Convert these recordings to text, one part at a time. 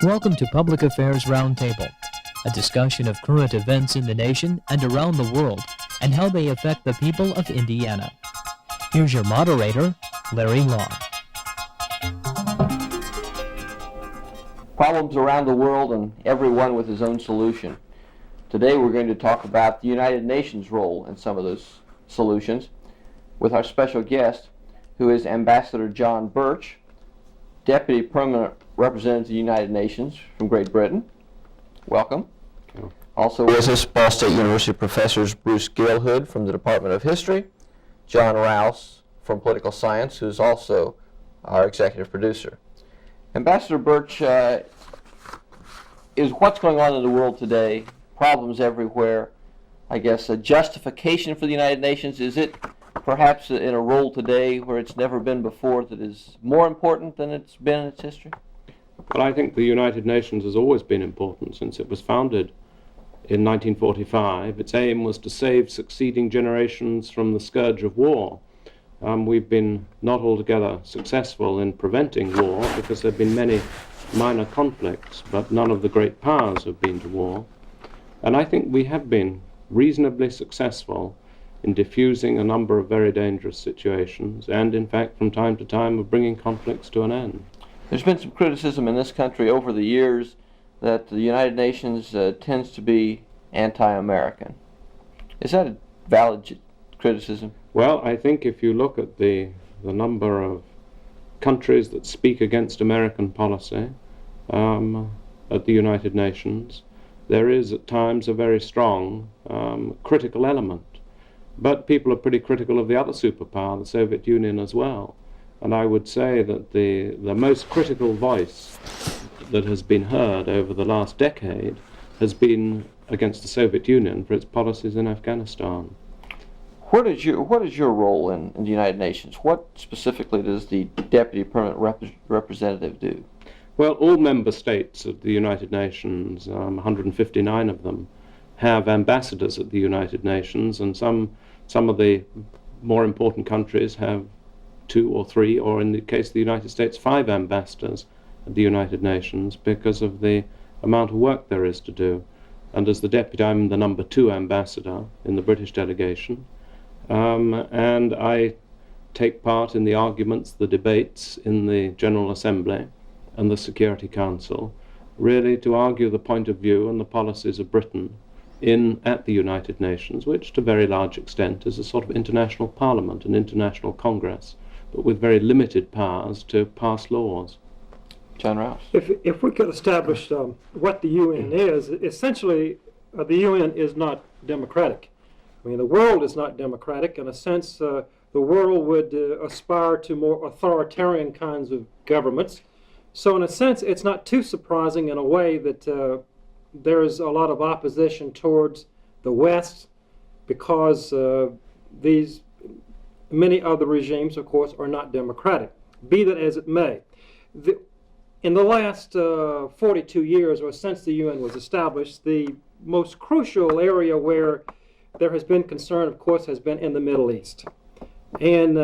Welcome to Public Affairs Roundtable, a discussion of current events in the nation and around the world and how they affect the people of Indiana. Here's your moderator, Larry Lough. Problems around the world and everyone with his own solution. Today we're going to talk about the United Nations role in some of those solutions with our special guest, who is Ambassador John Birch, Deputy Permanent Representative of the United Nations from Great Britain. Welcome. Also with us, Ball State University professors Bruce Gilhood from the Department of History, John Rouse from Political Science, who's also our executive producer. Ambassador Birch, is what's going on in the world today, problems everywhere, I guess a justification for the United Nations? Is it perhaps in a role today where it's never been before that is more important than it's been in its history? Well, I think the United Nations has always been important since it was founded in 1945. Its aim was to save succeeding generations from the scourge of war. We've been not altogether successful in preventing war because there have been many minor conflicts, but none of the great powers have been to war. And I think we have been reasonably successful in diffusing a number of very dangerous situations and, in fact, from time to time, of bringing conflicts to an end. There's been some criticism in this country over the years that the United Nations tends to be anti-American. Is that a valid criticism? Well, I think if you look at the number of countries that speak against American policy at the United Nations, there is at times a very strong critical element. But people are pretty critical of the other superpower, the Soviet Union, as well. And I would say that the most critical voice that has been heard over the last decade has been against the Soviet Union for its policies in Afghanistan. What is your role in the United Nations? What specifically does the Deputy Permanent Representative do? Well, all member states of the United Nations, 159 of them, have ambassadors at the United Nations, and some of the more important countries have 2 or 3, or in the case of the United States, 5 ambassadors at the United Nations because of the amount of work there is to do. And as the deputy, I'm the number 2 ambassador in the British delegation, and I take part in the arguments, the debates in the General Assembly and the Security Council, really to argue the point of view and the policies of Britain at the United Nations, which to a very large extent is a sort of international parliament, an international congress, but with very limited powers to pass laws. John Rouse. If we could establish what the UN is, essentially the UN is not democratic. I mean, the world is not democratic. In a sense, the world would aspire to more authoritarian kinds of governments. So in a sense, it's not too surprising in a way that there's a lot of opposition towards the West because these many other regimes, of course, are not democratic. Be that as it may. In the last 42 years, or since the UN was established, the most crucial area where there has been concern, of course, has been in the Middle East. And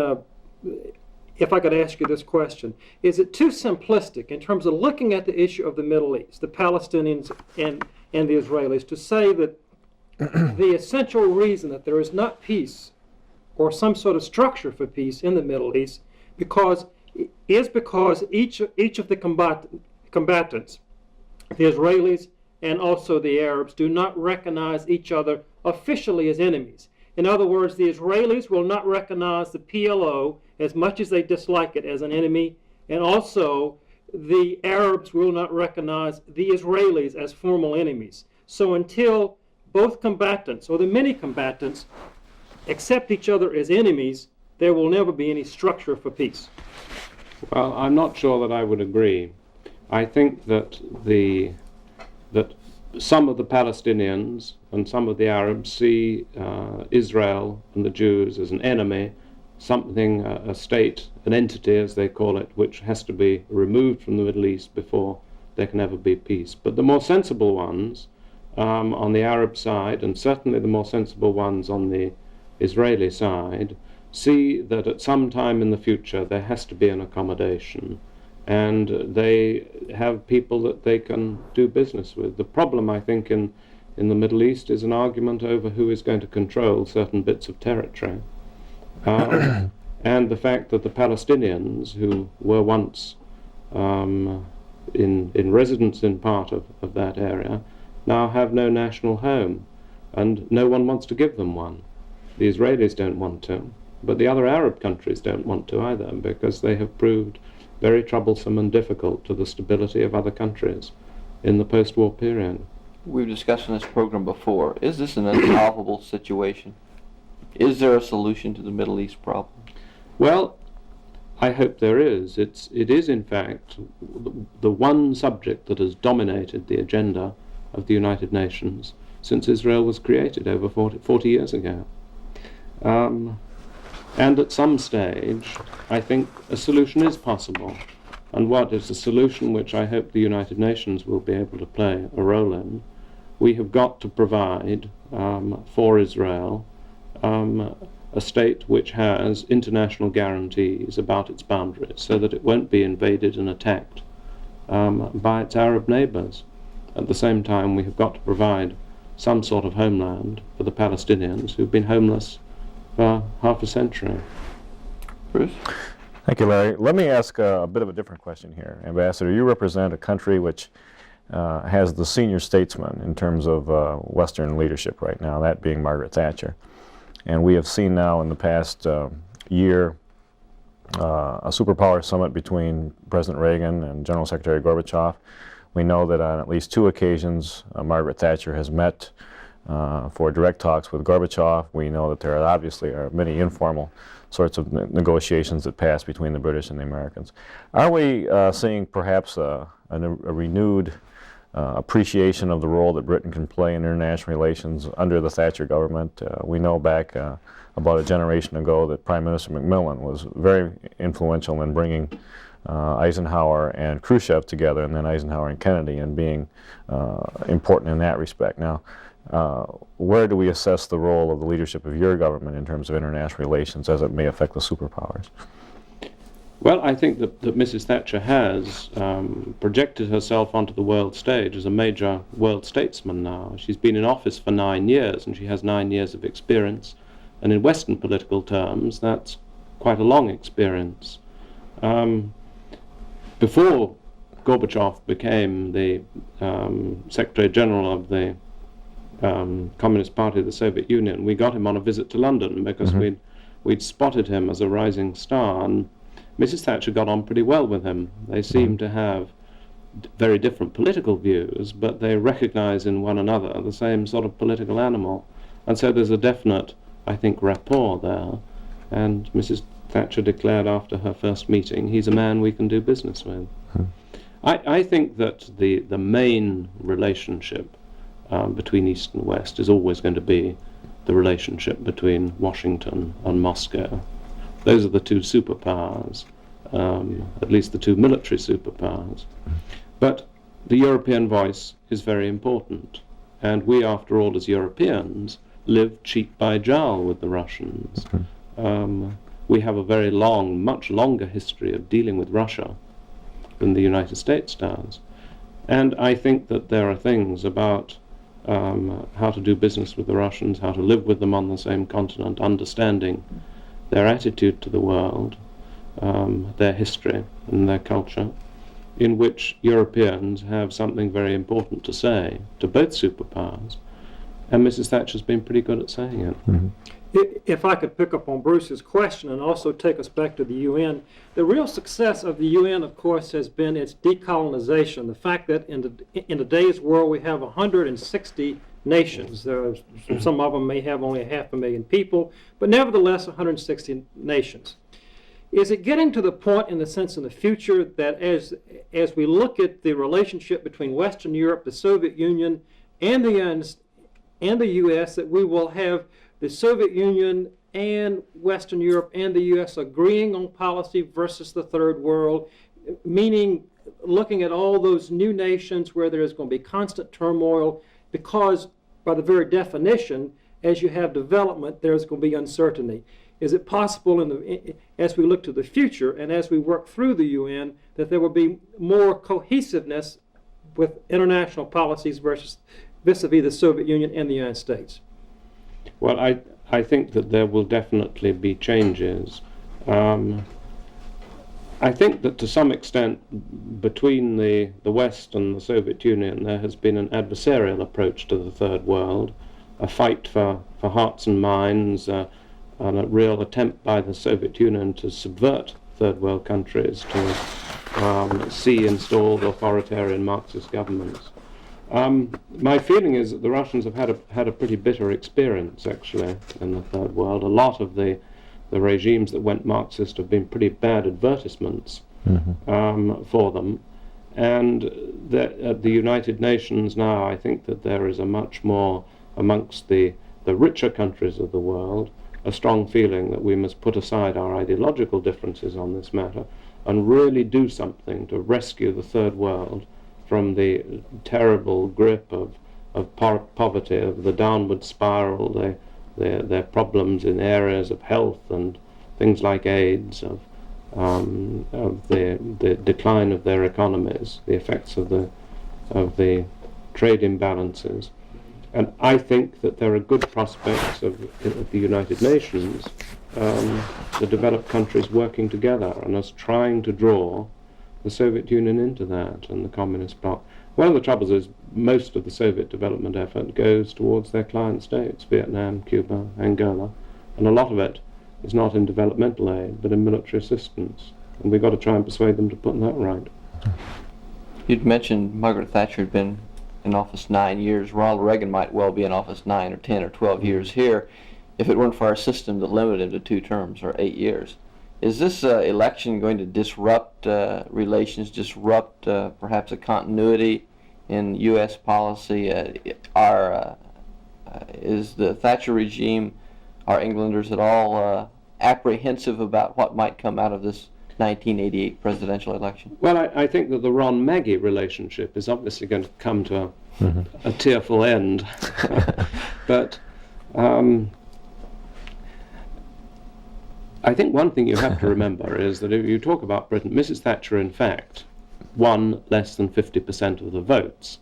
if I could ask you this question, is it too simplistic in terms of looking at the issue of the Middle East, the Palestinians and the Israelis, to say that the essential reason that there is not peace or some sort of structure for peace in the Middle East because each of the combatants, the Israelis and also the Arabs, do not recognize each other officially as enemies. In other words, the Israelis will not recognize the PLO as much as they dislike it as an enemy, and also the Arabs will not recognize the Israelis as formal enemies. So until both combatants, or the many combatants, accept each other as enemies, there will never be any structure for peace. Well, I'm not sure that I would agree. I think that some of the Palestinians and some of the Arabs see Israel and the Jews as an enemy, something, a state, an entity as they call it, which has to be removed from the Middle East before there can ever be peace. But the more sensible ones on the Arab side, and certainly the more sensible ones on the Israeli side, see that at some time in the future there has to be an accommodation and they have people that they can do business with. The problem, I think, in the Middle East is an argument over who is going to control certain bits of territory. And the fact that the Palestinians, who were once in residence in part of that area, now have no national home, and no one wants to give them one. The Israelis don't want to, but the other Arab countries don't want to either, because they have proved very troublesome and difficult to the stability of other countries in the post-war period. We've discussed in this program before, is this an unsolvable situation? Is there a solution to the Middle East problem? Well, I hope there is. It is, in fact, the one subject that has dominated the agenda of the United Nations since Israel was created over 40 years ago. And at some stage, I think a solution is possible. And what is a solution which I hope the United Nations will be able to play a role in? We have got to provide for Israel a state which has international guarantees about its boundaries, so that it won't be invaded and attacked by its Arab neighbors. At the same time, we have got to provide some sort of homeland for the Palestinians who've been homeless for half a century. Bruce? Thank you, Larry. Let me ask a bit of a different question here. Ambassador, you represent a country which has the senior statesman in terms of Western leadership right now, that being Margaret Thatcher. And we have seen now in the past year a superpower summit between President Reagan and General Secretary Gorbachev. We know that on at least 2 occasions Margaret Thatcher has met for direct talks with Gorbachev. We know that there obviously are many informal sorts of negotiations that pass between the British and the Americans. Are we seeing perhaps a renewed appreciation of the role that Britain can play in international relations under the Thatcher government? We know back about a generation ago that Prime Minister Macmillan was very influential in bringing Eisenhower and Khrushchev together, and then Eisenhower and Kennedy, and being important in that respect. Now, where do we assess the role of the leadership of your government in terms of international relations as it may affect the superpowers? Well, I think that Mrs. Thatcher has projected herself onto the world stage as a major world statesman now. She's been in office for 9 years, and she has 9 years of experience. And in Western political terms, that's quite a long experience. Before Gorbachev became the Secretary General of the Communist Party of the Soviet Union, we got him on a visit to London because we'd spotted him as a rising star, and Mrs. Thatcher got on pretty well with him. They seem to have very different political views, but they recognize in one another the same sort of political animal. And so there's a definite, I think, rapport there. And Mrs. Thatcher declared after her first meeting, he's a man we can do business with. I think that the main relationship between East and West is always going to be the relationship between Washington and Moscow. Those are the 2 superpowers, at least the 2 military superpowers. But the European voice is very important, and we, after all, as Europeans, live cheek by jowl with the Russians. We have a very long, much longer history of dealing with Russia than the United States does. And I think that there are things about how to do business with the Russians, how to live with them on the same continent, understanding their attitude to the world, their history and their culture, in which Europeans have something very important to say to both superpowers. And Mrs. Thatcher's been pretty good at saying it. If I could pick up on Bruce's question and also take us back to the UN, the real success of the UN, of course, has been its decolonization. The fact that in today's world we have 160 nations. Some of them may have only 500,000 people, but nevertheless 160 nations. Is it getting to the point, in the sense in the future, that as we look at the relationship between Western Europe, the Soviet Union, and the U.S., that we will have the Soviet Union and Western Europe and the U.S. agreeing on policy versus the Third World, meaning looking at all those new nations where there is going to be constant turmoil, because by the very definition, as you have development, there's going to be uncertainty. is it possible as we look to the future and as we work through the UN that there will be more cohesiveness with international policies vis-a-vis the Soviet Union and the United States? Well, I think that there will definitely be changes. I think that to some extent between the West and the Soviet Union there has been an adversarial approach to the Third World, a fight for hearts and minds, and a real attempt by the Soviet Union to subvert Third World countries to see installed authoritarian Marxist governments. My feeling is that the Russians have had a pretty bitter experience, actually, in the Third World. A lot of the regimes that went Marxist have been pretty bad advertisements for them. And at the United Nations now, I think that there is a much more, amongst the richer countries of the world, a strong feeling that we must put aside our ideological differences on this matter and really do something to rescue the Third World from the terrible grip of poverty, of the downward spiral, their problems in areas of health and things like AIDS, of the decline of their economies, the effects of the trade imbalances. And I think that there are good prospects of the United Nations, the developed countries working together and us trying to draw the Soviet Union into that and the communist bloc. One of the troubles is most of the Soviet development effort goes towards their client states, Vietnam, Cuba, Angola, and a lot of it is not in developmental aid but in military assistance, and we've got to try and persuade them to put that right. You'd mentioned Margaret Thatcher had been in office 9 years. Ronald Reagan might well be in office 9 or 10 or 12 years here if it weren't for our system that limited him to 2 terms or 8 years. Is this election going to disrupt relations, disrupt perhaps a continuity in U.S. policy? Is the Thatcher regime, are Englanders at all apprehensive about what might come out of this 1988 presidential election? Well, I think that the Ron-Maggie relationship is obviously going to come to a tearful end. But I think one thing you have to remember is that if you talk about Britain, Mrs. Thatcher, in fact, won less than 50% of the votes.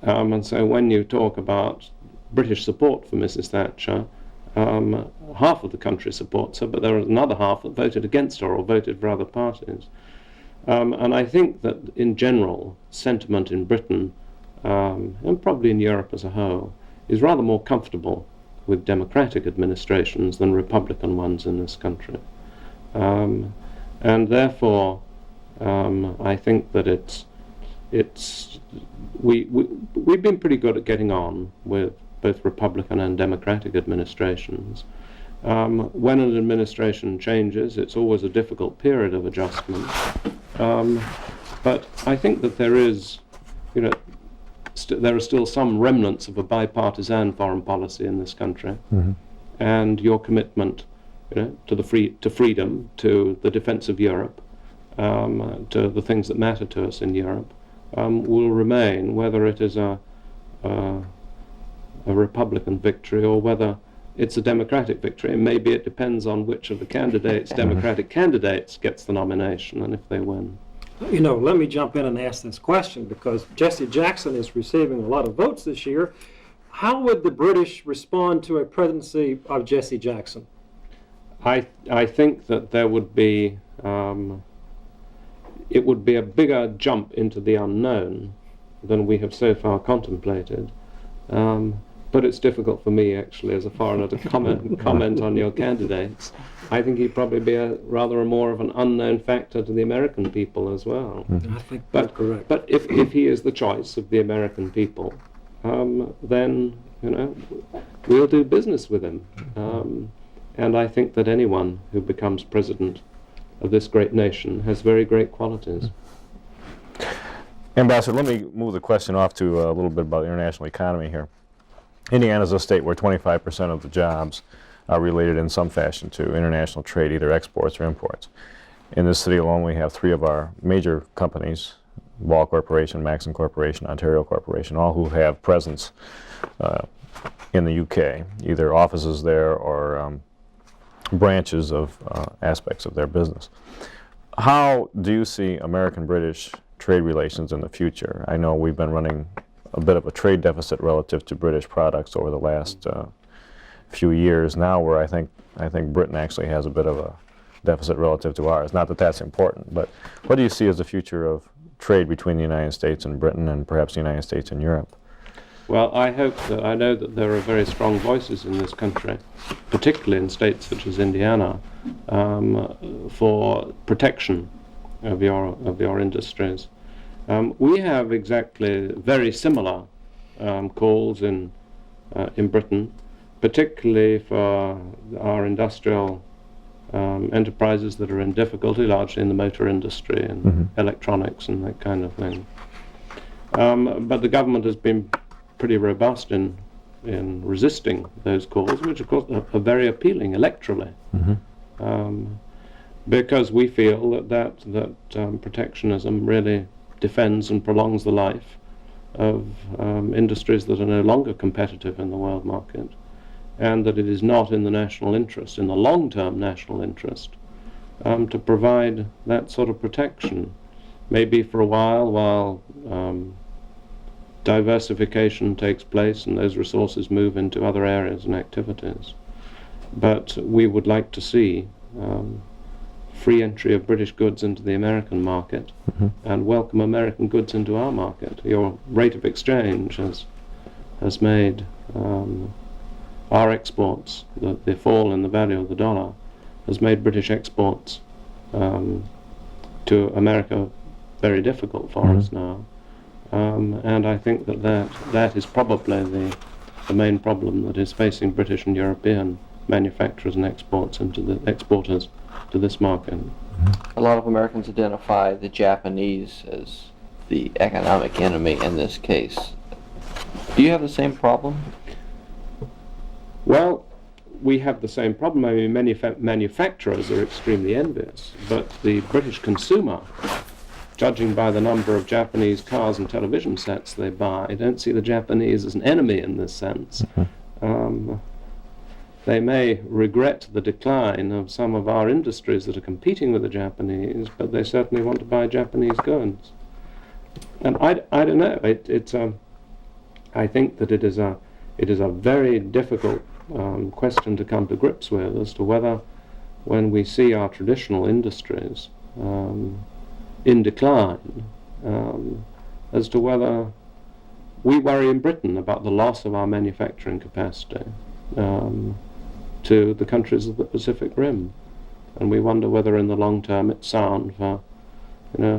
And so when you talk about British support for Mrs. Thatcher, half of the country supports her, but there is another half that voted against her or voted for other parties. And I think that in general, sentiment in Britain, and probably in Europe as a whole, is rather more comfortable with democratic administrations than Republican ones in this country. And therefore, I think that we've been pretty good at getting on with both Republican and Democratic administrations. When an administration changes, it's always a difficult period of adjustment. But I think that there is, there are still some remnants of a bipartisan foreign policy in this country, and your commitment, to freedom, to the defense of Europe, to the things that matter to us in Europe, will remain, whether it is a Republican victory or whether it's a Democratic victory. And maybe it depends on which of the candidates, Democratic candidates, gets the nomination and if they win. Let me jump in and ask this question, because Jesse Jackson is receiving a lot of votes this year. How would the British respond to a presidency of Jesse Jackson? I think that there would be, it would be a bigger jump into the unknown than we have so far contemplated. But it's difficult for me, actually, as a foreigner, to comment on your candidates. I think he'd probably be rather more of an unknown factor to the American people as well. I think that's correct. But if he is the choice of the American people, then we'll do business with him. And I think that anyone who becomes president of this great nation has very great qualities. Ambassador, let me move the question off to a little bit about the international economy here. Indiana is a state where 25% of the jobs are related in some fashion to international trade, either exports or imports. In this city alone, we have 3 of our major companies, Ball Corporation, Maxim Corporation, Ontario Corporation, all who have presence in the UK, either offices there or branches of aspects of their business. How do you see American-British trade relations in the future? I know we've been running a bit of a trade deficit relative to British products over the last few years now, where I think Britain actually has a bit of a deficit relative to ours. Not that that's important, but what do you see as the future of trade between the United States and Britain, and perhaps the United States and Europe? Well, I know that there are very strong voices in this country, particularly in states such as Indiana, for protection of your industries. We have exactly very similar calls in Britain, particularly for our industrial enterprises that are in difficulty, largely in the motor industry and electronics and that kind of thing. But the government has been pretty robust in resisting those calls, which of course are very appealing electorally, because we feel that protectionism really defends and prolongs the life of industries that are no longer competitive in the world market, and that it is not in the national interest, in the long-term national interest, to provide that sort of protection, maybe for a while diversification takes place and those resources move into other areas and activities. But we would like to see free entry of British goods into the American market and welcome American goods into our market. Your rate of exchange has made our exports, the fall in the value of the dollar, has made British exports to America very difficult for us now. And I think that is probably the main problem that is facing British and European manufacturers and exporters to this market. A lot of Americans identify the Japanese as the economic enemy in this case. Do you have the same problem? Well, we have the same problem. I mean, manufacturers are extremely envious, but the British consumer, judging by the number of Japanese cars and television sets they buy, don't see the Japanese as an enemy in this sense. They may regret the decline of some of our industries that are competing with the Japanese, but they certainly want to buy Japanese goods. And I don't know. I think that it is a very difficult question to come to grips with, as to whether, when we see our traditional industries in decline, as to whether we worry in Britain about the loss of our manufacturing capacity to the countries of the Pacific Rim, and we wonder whether in the long term it's sound for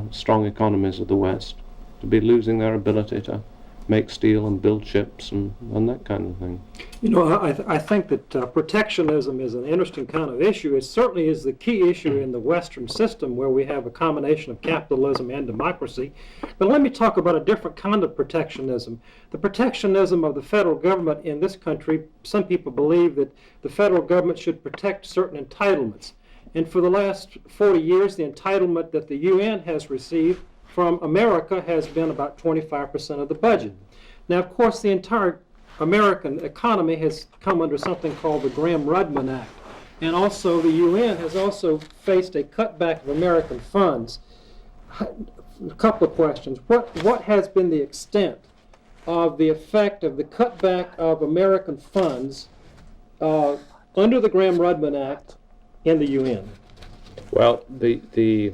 strong economies of the West to be losing their ability to make steel and build ships and that kind of thing. I think that protectionism is an interesting kind of issue. It certainly is the key issue in the Western system, where we have a combination of capitalism and democracy. But let me talk about a different kind of protectionism. The protectionism of the federal government in this country, some people believe that the federal government should protect certain entitlements. And for the last 40 years, the entitlement that the UN has received from America has been about 25% of the budget. Now, of course, the entire American economy has come under something called the Gramm-Rudman Act. And also the UN has also faced a cutback of American funds. A couple of questions. What has been the extent of the effect of the cutback of American funds under the Gramm-Rudman Act in the UN? Well, the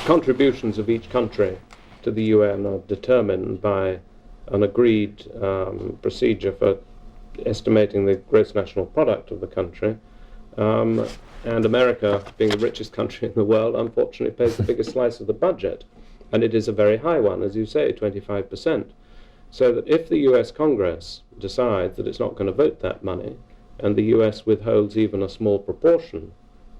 contributions of each country to the UN are determined by an agreed procedure for estimating the gross national product of the country. And America, being the richest country in the world, unfortunately pays the biggest slice of the budget. And it is a very high one, as you say, 25%. So that if the US Congress decides that it's not going to vote that money, and the US withholds even a small proportion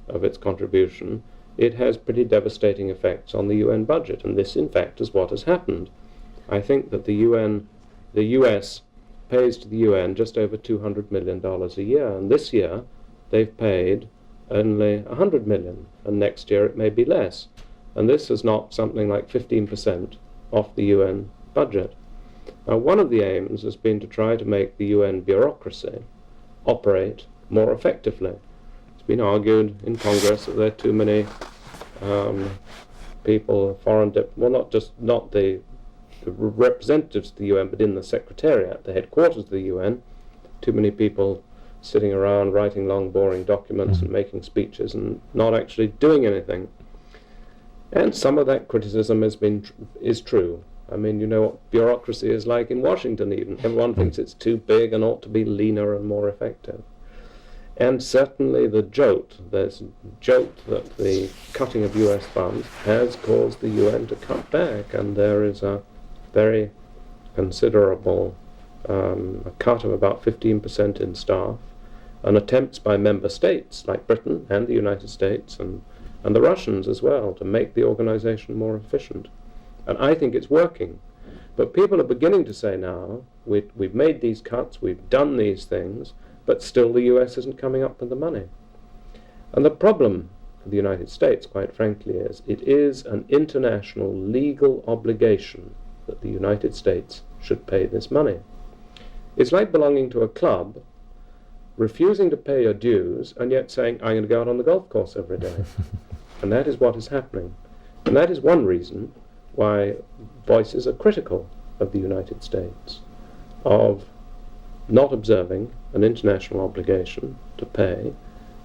of its contribution, it has pretty devastating effects on the UN budget, and this, in fact, is what has happened. I think that the US pays to the UN just over $200 million a year, and this year they've paid only $100 million, and next year it may be less. And this is not something like 15% off the UN budget. Now, one of the aims has been to try to make the UN bureaucracy operate more effectively. been argued in Congress that there are too many people, not the representatives of the UN, but in the Secretariat, the headquarters of the UN, too many people sitting around writing long, boring documents and making speeches and not actually doing anything. And some of that criticism is true. I mean, you know what bureaucracy is like in Washington even. Everyone thinks it's too big and ought to be leaner and more effective. And certainly there's jolt that the cutting of US funds has caused the UN to cut back, and there is a very considerable a cut of about 15% in staff, and attempts by member states like Britain and the United States and the Russians as well to make the organization more efficient. And I think it's working. But people are beginning to say now, we've made these cuts, we've done these things, but still the US isn't coming up with the money. And the problem for the United States, quite frankly, is it is an international legal obligation that the United States should pay this money. It's like belonging to a club, refusing to pay your dues, and yet saying, I'm going to go out on the golf course every day. And that is what is happening. And that is one reason why voices are critical of the United States, of not observing an international obligation to pay,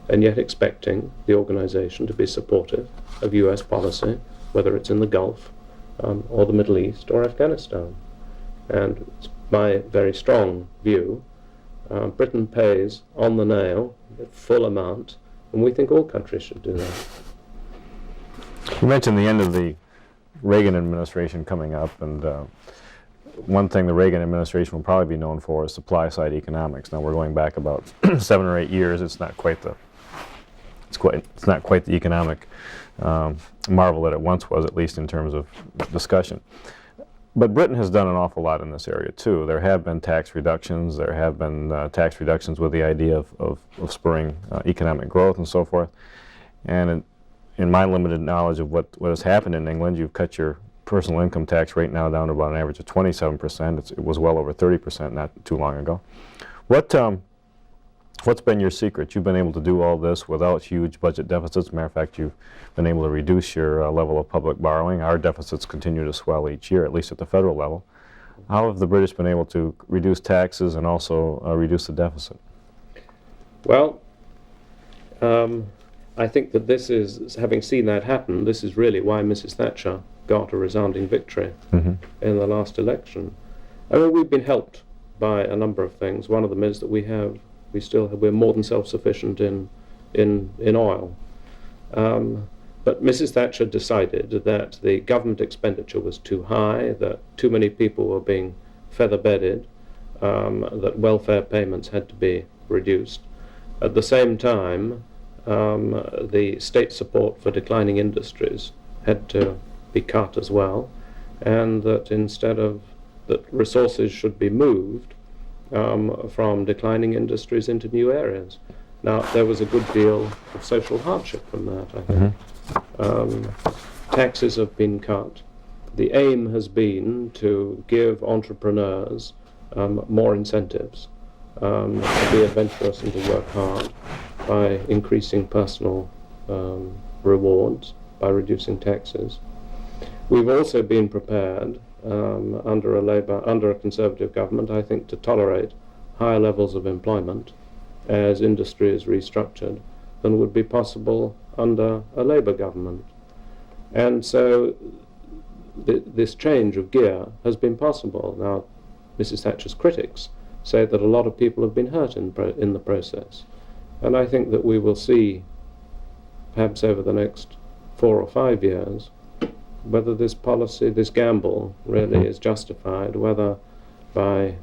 and yet expecting the organization to be supportive of US policy, whether it's in the Gulf, or the Middle East, or Afghanistan. And it's my very strong view, Britain pays on the nail, the full amount, and we think all countries should do that. You mentioned the end of the Reagan administration coming up, and one thing the Reagan administration will probably be known for is supply-side economics. Now we're going back about 7 or 8 years. It's not quite the economic marvel that it once was, at least in terms of discussion. But Britain has done an awful lot in this area too. There have been tax reductions. There have been tax reductions with the idea of spurring economic growth and so forth. And in my limited knowledge of what has happened in England, you've cut your personal income tax rate now down to about an average of 27%. It was well over 30% not too long ago. What's been your secret? You've been able to do all this without huge budget deficits. As a matter of fact, you've been able to reduce your level of public borrowing. Our deficits continue to swell each year, at least at the federal level. How have the British been able to reduce taxes and also reduce the deficit? Well, I think that this is, having seen that happen, this is really why Mrs. Thatcher got a resounding victory in the last election. I mean, we've been helped by a number of things. One of them is that we're more than self-sufficient in oil. But Mrs. Thatcher decided that the government expenditure was too high, that too many people were being feather-bedded, that welfare payments had to be reduced. At the same time, the state support for declining industries had to be cut as well, and that that resources should be moved from declining industries into new areas. Now, there was a good deal of social hardship from that, I think. Taxes have been cut. The aim has been to give entrepreneurs more incentives to be adventurous and to work hard by increasing personal rewards, by reducing taxes. We've also been prepared under a Conservative government, I think, to tolerate higher levels of employment as industry is restructured than would be possible under a Labour government. And so this change of gear has been possible. Now, Mrs. Thatcher's critics say that a lot of people have been hurt in the process. And I think that we will see, perhaps over the next 4 or 5 years, whether this policy, this gamble, really is justified, whether by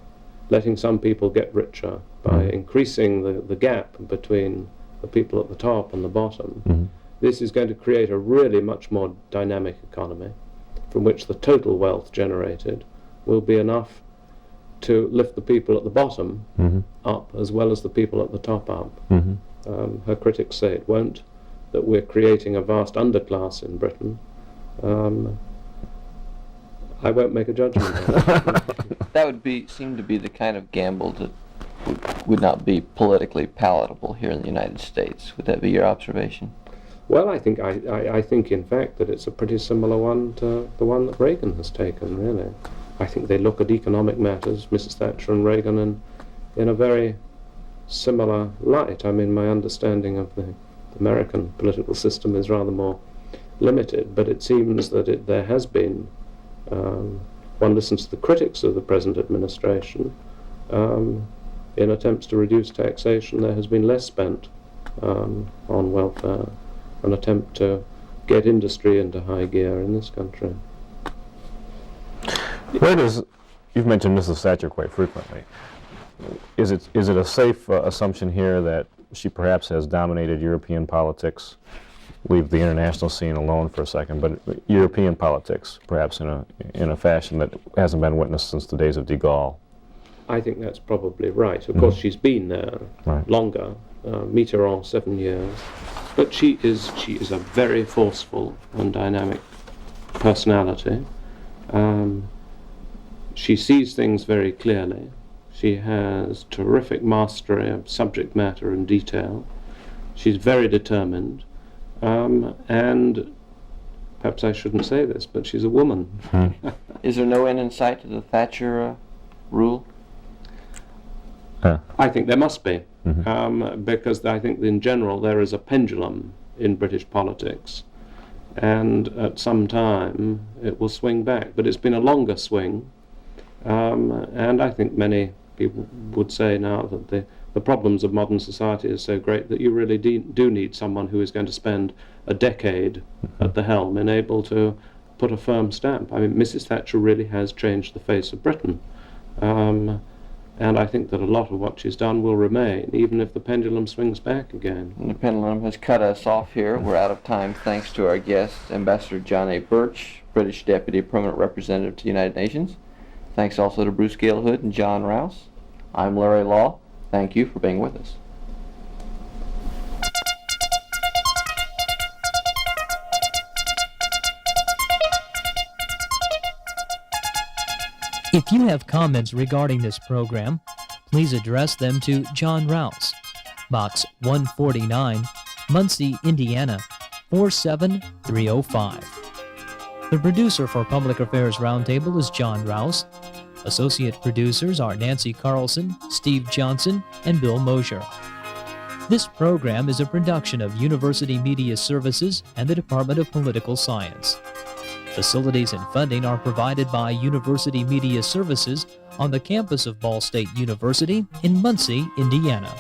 letting some people get richer, by increasing the gap between the people at the top and the bottom, this is going to create a really much more dynamic economy from which the total wealth generated will be enough to lift the people at the bottom up as well as the people at the top up. Her critics say it won't, that we're creating a vast underclass in Britain. I won't make a judgment on that. That would seem to be the kind of gamble that would not be politically palatable here in the United States. Would that be your observation? Well, I think in fact that it's a pretty similar one to the one that Reagan has taken, really. I think they look at economic matters, Mrs. Thatcher and Reagan, in a very similar light. I mean, my understanding of the American political system is rather more limited, but it seems that there has been, one listens to the critics of the present administration, in attempts to reduce taxation, there has been less spent on welfare, an attempt to get industry into high gear in this country. You've mentioned Mrs. Thatcher quite frequently. Is it a safe assumption here that she perhaps has dominated European politics? Leave the international scene alone for a second, but European politics, perhaps in a fashion that hasn't been witnessed since the days of de Gaulle. I think that's probably right. Of course, she's been there longer, Mitterrand 7 years, but she is a very forceful and dynamic personality. She sees things very clearly. She has terrific mastery of subject matter and detail. She's very determined, and perhaps I shouldn't say this, but she's a woman. Is there no end in sight to the Thatcher rule? I think there must be, because I think in general there is a pendulum in British politics, and at some time it will swing back. But it's been a longer swing, and I think many people would say now that the problems of modern society are so great that you really do need someone who is going to spend a decade at the helm and able to put a firm stamp. I mean, Mrs. Thatcher really has changed the face of Britain. And I think that a lot of what she's done will remain, even if the pendulum swings back again. And the pendulum has cut us off here. We're out of time thanks to our guest, Ambassador John A. Birch, British Deputy Permanent Representative to the United Nations. Thanks also to Bruce Galehood and John Rouse. I'm Larry Lough. Thank you for being with us. If you have comments regarding this program, please address them to John Rouse, Box 149, Muncie, Indiana, 47305. The producer for Public Affairs Roundtable is John Rouse. Associate producers are Nancy Carlson, Steve Johnson, and Bill Mosher. This program is a production of University Media Services and the Department of Political Science. Facilities and funding are provided by University Media Services on the campus of Ball State University in Muncie, Indiana.